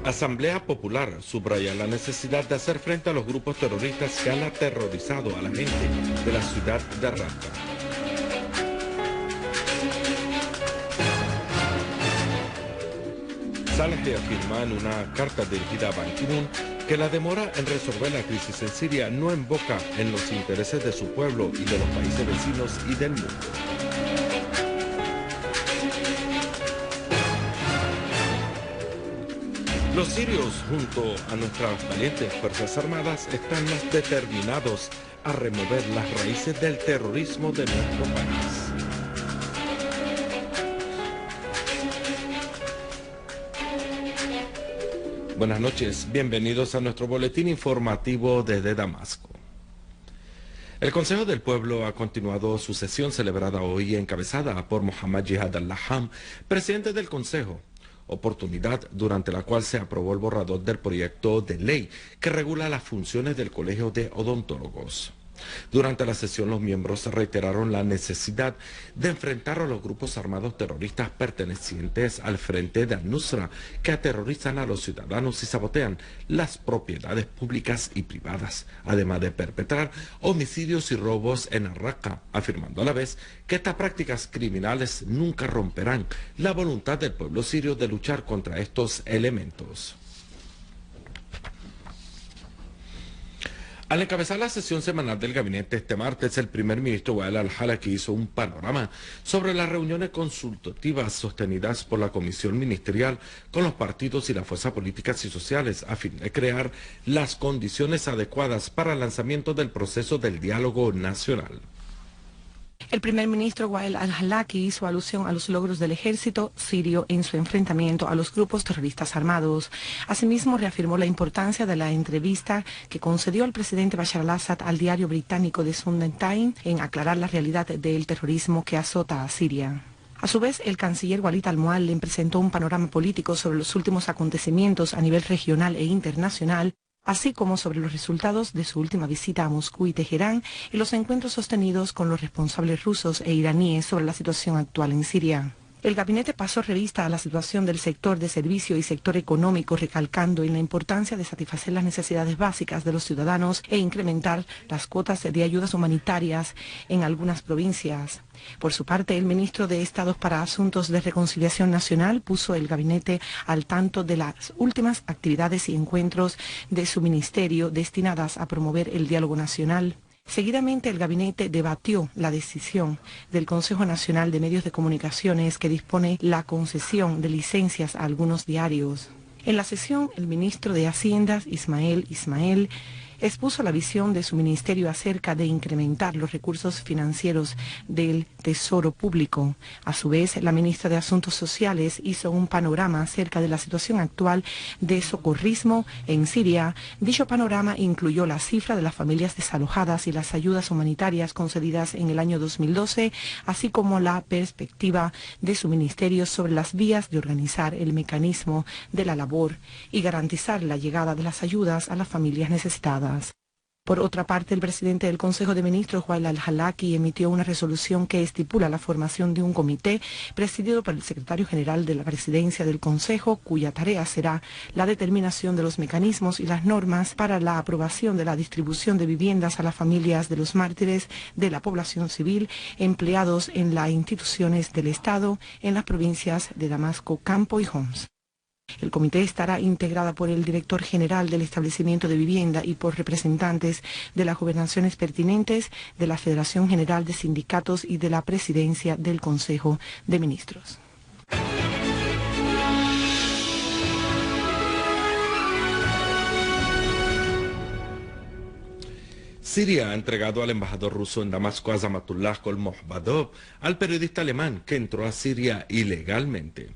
Asamblea Popular subraya la necesidad de hacer frente a los grupos terroristas que han aterrorizado a la gente de la ciudad de Raqqa. Saleh afirma en una carta dirigida a Ban Ki-moon que la demora en resolver la crisis en Siria no invoca en los intereses de su pueblo y de los países vecinos y del mundo. Los sirios, junto a nuestras valientes Fuerzas Armadas, están más determinados a remover las raíces del terrorismo de nuestro país. Buenas noches, bienvenidos a nuestro boletín informativo desde Damasco. El Consejo del Pueblo ha continuado su sesión celebrada hoy encabezada por Mohammad Jihad al-Laham, presidente del Consejo, oportunidad durante la cual se aprobó el borrador del proyecto de ley que regula las funciones del Colegio de Odontólogos. Durante la sesión los miembros reiteraron la necesidad de enfrentar a los grupos armados terroristas pertenecientes al Frente de Al-Nusra que aterrorizan a los ciudadanos y sabotean las propiedades públicas y privadas, además de perpetrar homicidios y robos en Raqqa, afirmando a la vez que estas prácticas criminales nunca romperán la voluntad del pueblo sirio de luchar contra estos elementos. Al encabezar la sesión semanal del gabinete este martes, el primer ministro Wael al-Halaki hizo un panorama sobre las reuniones consultativas sostenidas por la Comisión Ministerial con los partidos y las fuerzas políticas y sociales a fin de crear las condiciones adecuadas para el lanzamiento del proceso del diálogo nacional. El primer ministro Wael al-Halaki hizo alusión a los logros del ejército sirio en su enfrentamiento a los grupos terroristas armados. Asimismo, reafirmó la importancia de la entrevista que concedió el presidente Bashar al-Assad al diario británico The Sunday Times en aclarar la realidad del terrorismo que azota a Siria. A su vez, el canciller Walid al-Muallim presentó un panorama político sobre los últimos acontecimientos a nivel regional e internacional, así como sobre los resultados de su última visita a Moscú y Teherán y los encuentros sostenidos con los responsables rusos e iraníes sobre la situación actual en Siria. El gabinete pasó revista a la situación del sector de servicio y sector económico, recalcando en la importancia de satisfacer las necesidades básicas de los ciudadanos e incrementar las cuotas de ayudas humanitarias en algunas provincias. Por su parte, el ministro de Estado para Asuntos de Reconciliación Nacional puso el gabinete al tanto de las últimas actividades y encuentros de su ministerio destinadas a promover el diálogo nacional. Seguidamente, el gabinete debatió la decisión del Consejo Nacional de Medios de Comunicaciones que dispone la concesión de licencias a algunos diarios. En la sesión, el ministro de Hacienda, Ismael Ismael, expuso la visión de su ministerio acerca de incrementar los recursos financieros del Tesoro Público. A su vez, la ministra de Asuntos Sociales hizo un panorama acerca de la situación actual de socorrismo en Siria. Dicho panorama incluyó la cifra de las familias desalojadas y las ayudas humanitarias concedidas en el año 2012, así como la perspectiva de su ministerio sobre las vías de organizar el mecanismo de la labor y garantizar la llegada de las ayudas a las familias necesitadas. Por otra parte, el presidente del Consejo de Ministros, Wael al-Halaki, emitió una resolución que estipula la formación de un comité presidido por el secretario general de la presidencia del Consejo, cuya tarea será la determinación de los mecanismos y las normas para la aprobación de la distribución de viviendas a las familias de los mártires de la población civil empleados en las instituciones del Estado en las provincias de Damasco, Campo y Homs. El comité estará integrado por el director general del establecimiento de vivienda y por representantes de las gobernaciones pertinentes, de la Federación General de Sindicatos y de la Presidencia del Consejo de Ministros. Siria ha entregado al embajador ruso en Damasco, Azamatullah Kolmogdov, al periodista alemán que entró a Siria ilegalmente.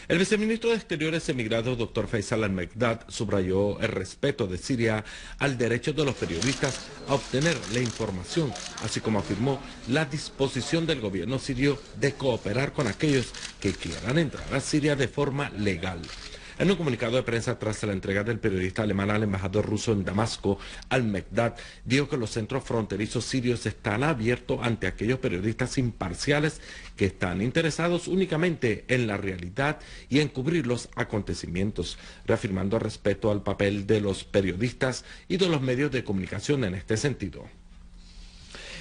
El viceministro de Exteriores emigrado, Dr. Faisal al-Mekdad, subrayó el respeto de Siria al derecho de los periodistas a obtener la información, así como afirmó la disposición del gobierno sirio de cooperar con aquellos que quieran entrar a Siria de forma legal. En un comunicado de prensa tras la entrega del periodista alemán al embajador ruso en Damasco, Al-Mekdad dijo que los centros fronterizos sirios están abiertos ante aquellos periodistas imparciales que están interesados únicamente en la realidad y en cubrir los acontecimientos, reafirmando respeto al papel de los periodistas y de los medios de comunicación en este sentido.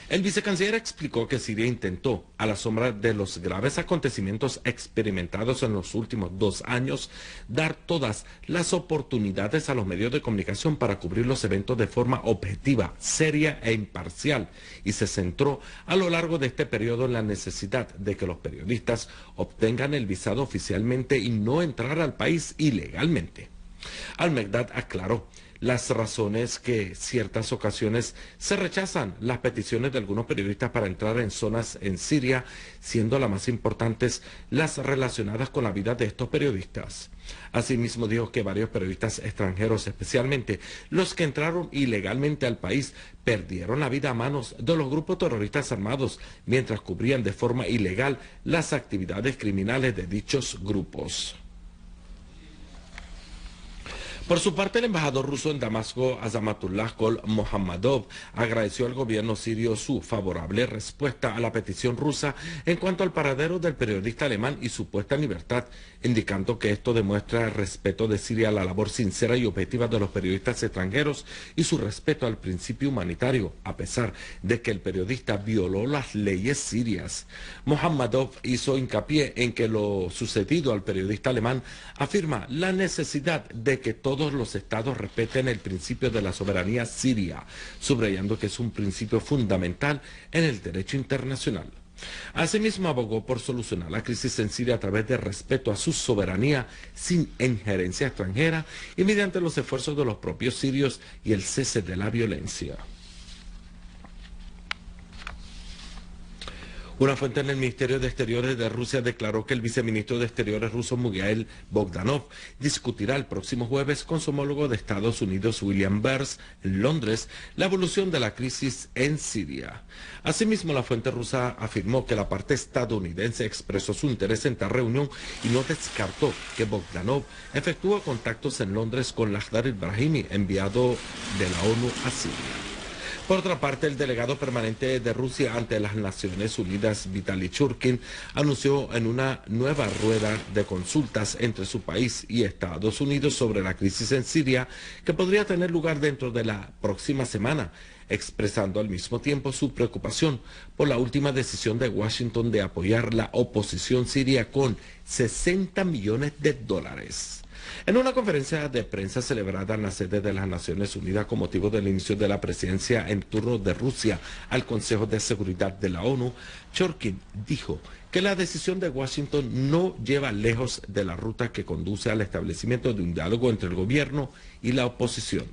El vicecanciller explicó que Siria intentó, a la sombra de los graves acontecimientos experimentados en los últimos 2 años, dar todas las oportunidades a los medios de comunicación para cubrir los eventos de forma objetiva, seria e imparcial, y se centró a lo largo de este periodo en la necesidad de que los periodistas obtengan el visado oficialmente y no entrar al país ilegalmente. Al-Mekdad aclaró las razones que ciertas ocasiones se rechazan las peticiones de algunos periodistas para entrar en zonas en Siria, siendo las más importantes las relacionadas con la vida de estos periodistas. Asimismo dijo que varios periodistas extranjeros, especialmente los que entraron ilegalmente al país, perdieron la vida a manos de los grupos terroristas armados mientras cubrían de forma ilegal las actividades criminales de dichos grupos. Por su parte, el embajador ruso en Damasco, Azamatullah Kol Mohammadov, agradeció al gobierno sirio su favorable respuesta a la petición rusa en cuanto al paradero del periodista alemán y su puesta en libertad, indicando que esto demuestra el respeto de Siria a la labor sincera y objetiva de los periodistas extranjeros y su respeto al principio humanitario, a pesar de que el periodista violó las leyes sirias. Mohammadov hizo hincapié en que lo sucedido al periodista alemán afirma la necesidad de que todos los estados respeten el principio de la soberanía siria, subrayando que es un principio fundamental en el derecho internacional. Asimismo, abogó por solucionar la crisis en Siria a través de respeto a su soberanía sin injerencia extranjera y mediante los esfuerzos de los propios sirios y el cese de la violencia. Una fuente en el Ministerio de Exteriores de Rusia declaró que el viceministro de Exteriores ruso Miguel Bogdanov discutirá el próximo jueves con su homólogo de Estados Unidos William Burns en Londres la evolución de la crisis en Siria. Asimismo, la fuente rusa afirmó que la parte estadounidense expresó su interés en tal reunión y no descartó que Bogdanov efectúe contactos en Londres con Lakhdar Ibrahimi, enviado de la ONU a Siria. Por otra parte, el delegado permanente de Rusia ante las Naciones Unidas, Vitaly Churkin, anunció en una nueva rueda de consultas entre su país y Estados Unidos sobre la crisis en Siria, que podría tener lugar dentro de la próxima semana, expresando al mismo tiempo su preocupación por la última decisión de Washington de apoyar la oposición siria con $60 millones. En una conferencia de prensa celebrada en la sede de las Naciones Unidas con motivo del inicio de la presidencia en turno de Rusia al Consejo de Seguridad de la ONU, Churkin dijo que la decisión de Washington no lleva lejos de la ruta que conduce al establecimiento de un diálogo entre el gobierno y la oposición.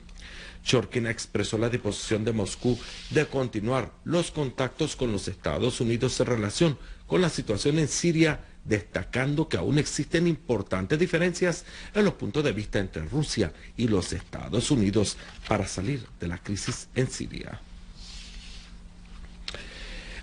Churkin expresó la disposición de Moscú de continuar los contactos con los Estados Unidos en relación con la situación en Siria, destacando que aún existen importantes diferencias en los puntos de vista entre Rusia y los Estados Unidos para salir de la crisis en Siria.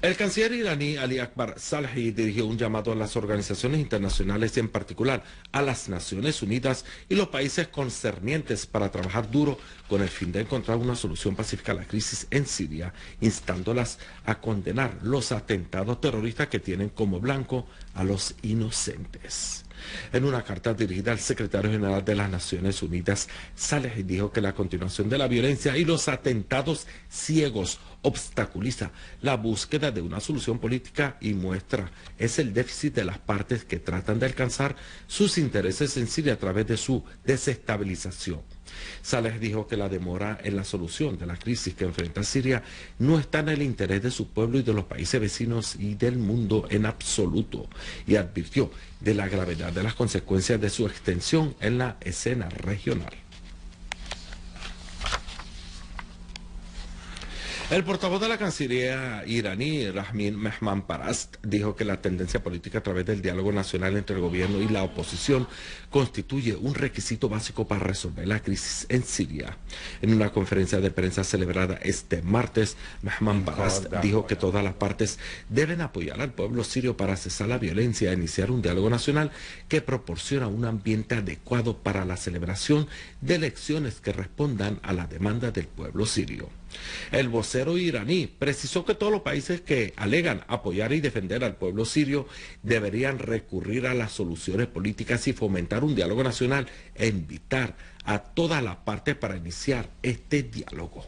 El canciller iraní Ali Akbar Salhi dirigió un llamado a las organizaciones internacionales y en particular a las Naciones Unidas y los países concernientes para trabajar duro con el fin de encontrar una solución pacífica a la crisis en Siria, instándolas a condenar los atentados terroristas que tienen como blanco a los inocentes. En una carta dirigida al secretario general de las Naciones Unidas, Saleh dijo que la continuación de la violencia y los atentados ciegos obstaculiza la búsqueda de una solución política y muestra es el déficit de las partes que tratan de alcanzar sus intereses en Siria a través de su desestabilización. Saleh dijo que la demora en la solución de la crisis que enfrenta Siria no está en el interés de su pueblo y de los países vecinos y del mundo en absoluto, y advirtió de la gravedad de las consecuencias de su extensión en la escena regional. El portavoz de la Cancillería iraní, Rahmin Mehmanparast, dijo que la tendencia política a través del diálogo nacional entre el gobierno y la oposición constituye un requisito básico para resolver la crisis en Siria. En una conferencia de prensa celebrada este martes, Mehmanparast dijo que todas las partes deben apoyar al pueblo sirio para cesar la violencia e iniciar un diálogo nacional que proporciona un ambiente adecuado para la celebración de elecciones que respondan a la demanda del pueblo sirio. El vocero iraní precisó que todos los países que alegan apoyar y defender al pueblo sirio deberían recurrir a las soluciones políticas y fomentar un diálogo nacional e invitar a todas las partes para iniciar este diálogo.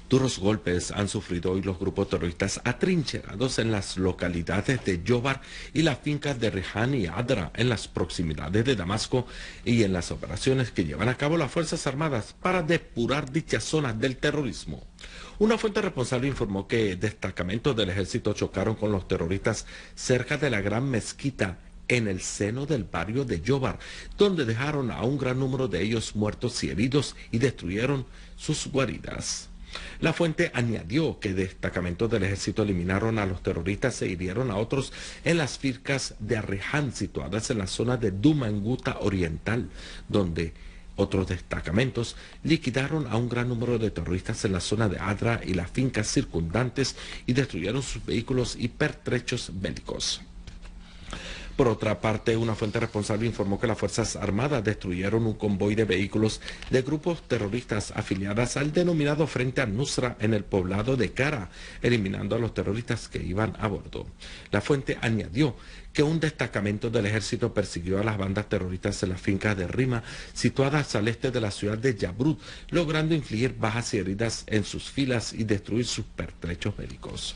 Duros golpes han sufrido hoy los grupos terroristas atrincherados en las localidades de Yobar y las fincas de Rihan y Adra en las proximidades de Damasco y en las operaciones que llevan a cabo las Fuerzas Armadas para depurar dichas zonas del terrorismo. Una fuente responsable informó que destacamentos del ejército chocaron con los terroristas cerca de la gran mezquita en el seno del barrio de Yobar, donde dejaron a un gran número de ellos muertos y heridos y destruyeron sus guaridas. La fuente añadió que destacamentos del ejército eliminaron a los terroristas e hirieron a otros en las fincas de Arreján, situadas en la zona de Dumanguta Oriental, donde otros destacamentos liquidaron a un gran número de terroristas en la zona de Adra y las fincas circundantes y destruyeron sus vehículos y pertrechos bélicos. Por otra parte, una fuente responsable informó que las Fuerzas Armadas destruyeron un convoy de vehículos de grupos terroristas afiliadas al denominado Frente al-Nusra en el poblado de Kara, eliminando a los terroristas que iban a bordo. La fuente añadió que un destacamento del ejército persiguió a las bandas terroristas en las fincas de Rima, situadas al este de la ciudad de Yabrud, logrando infligir bajas y heridas en sus filas y destruir sus pertrechos bélicos.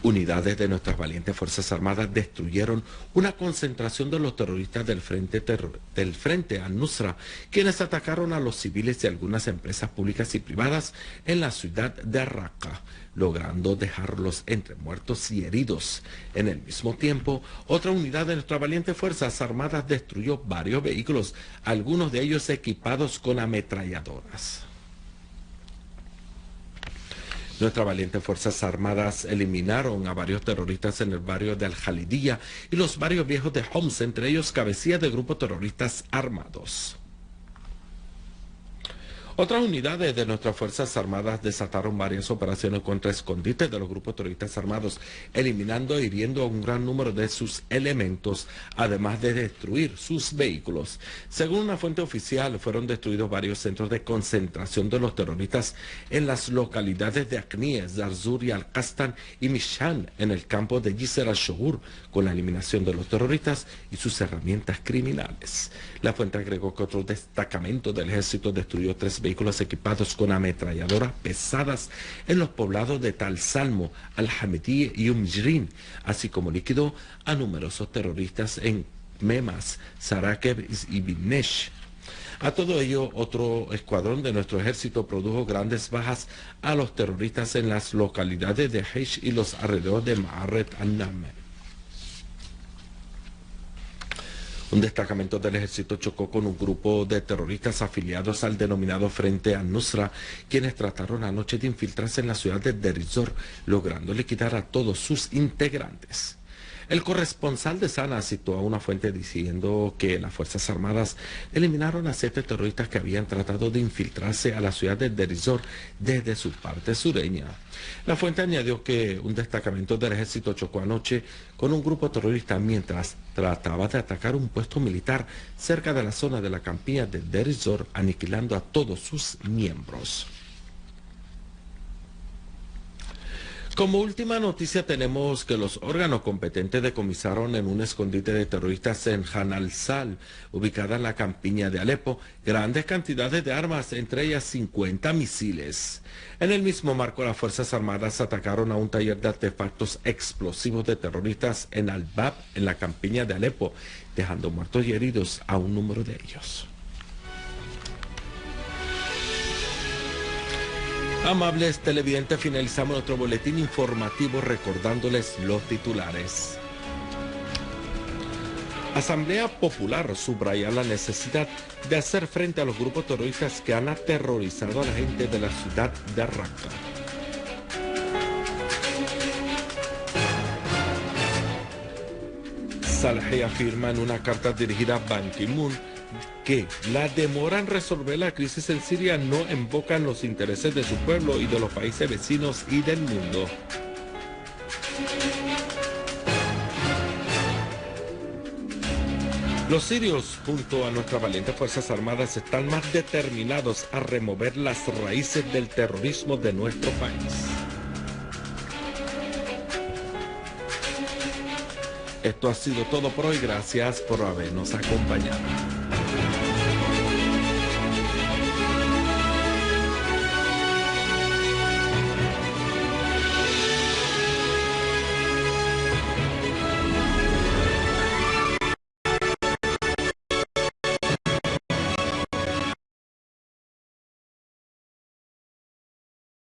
Unidades de nuestras valientes Fuerzas Armadas destruyeron una concentración de los terroristas del Frente al-Nusra, quienes atacaron a los civiles y algunas empresas públicas y privadas en la ciudad de Raqqa, logrando dejarlos entre muertos y heridos. En el mismo tiempo, otra unidad de nuestras valientes Fuerzas Armadas destruyó varios vehículos, algunos de ellos equipados con ametralladoras. Nuestras valientes Fuerzas Armadas eliminaron a varios terroristas en el barrio de Al-Jalidiyya y los barrios viejos de Homs, entre ellos cabecillas de grupos terroristas armados. Otras unidades de nuestras Fuerzas Armadas desataron varias operaciones contra escondites de los grupos terroristas armados, eliminando e hiriendo a un gran número de sus elementos, además de destruir sus vehículos. Según una fuente oficial, fueron destruidos varios centros de concentración de los terroristas en las localidades de Aknie, Zarzur y Al-Qastan y Mishan, en el campo de Jisr al-Shogur, con la eliminación de los terroristas y sus herramientas criminales. La fuente agregó que otro destacamento del ejército destruyó 3 vehículos equipados con ametralladoras pesadas en los poblados de Tal Salmo, Al-Hamidiyya y Umjrin, así como liquidó a numerosos terroristas en Memas, Sarakeb y Binesh. A todo ello, otro escuadrón de nuestro ejército produjo grandes bajas a los terroristas en las localidades de Heish y los alrededores de Ma'aret al-Nam. Un destacamento del ejército chocó con un grupo de terroristas afiliados al denominado Frente al-Nusra, quienes trataron anoche de infiltrarse en la ciudad de Deir ez-Zor, logrando liquidar a todos sus integrantes. El corresponsal de Sana citó a una fuente diciendo que las Fuerzas Armadas eliminaron a 7 terroristas que habían tratado de infiltrarse a la ciudad de Deir ez-Zor desde su parte sureña. La fuente añadió que un destacamento del ejército chocó anoche con un grupo terrorista mientras trataba de atacar un puesto militar cerca de la zona de la campiña de Deir ez-Zor, aniquilando a todos sus miembros. Como última noticia tenemos que los órganos competentes decomisaron en un escondite de terroristas en Han al-Sal, ubicada en la campiña de Alepo, grandes cantidades de armas, entre ellas 50 misiles. En el mismo marco, las Fuerzas Armadas atacaron a un taller de artefactos explosivos de terroristas en Al-Bab, en la campiña de Alepo, dejando muertos y heridos a un número de ellos. Amables televidentes, finalizamos nuestro boletín informativo recordándoles los titulares. Asamblea Popular subraya la necesidad de hacer frente a los grupos terroristas que han aterrorizado a la gente de la ciudad de Raqqa. Saleh afirma en una carta dirigida a Ban Ki-moon que la demora en resolver la crisis en Siria no invoca los intereses de su pueblo y de los países vecinos y del mundo. Los sirios, junto a nuestras valientes Fuerzas Armadas, están más determinados a remover las raíces del terrorismo de nuestro país. Esto ha sido todo por hoy. Gracias por habernos acompañado.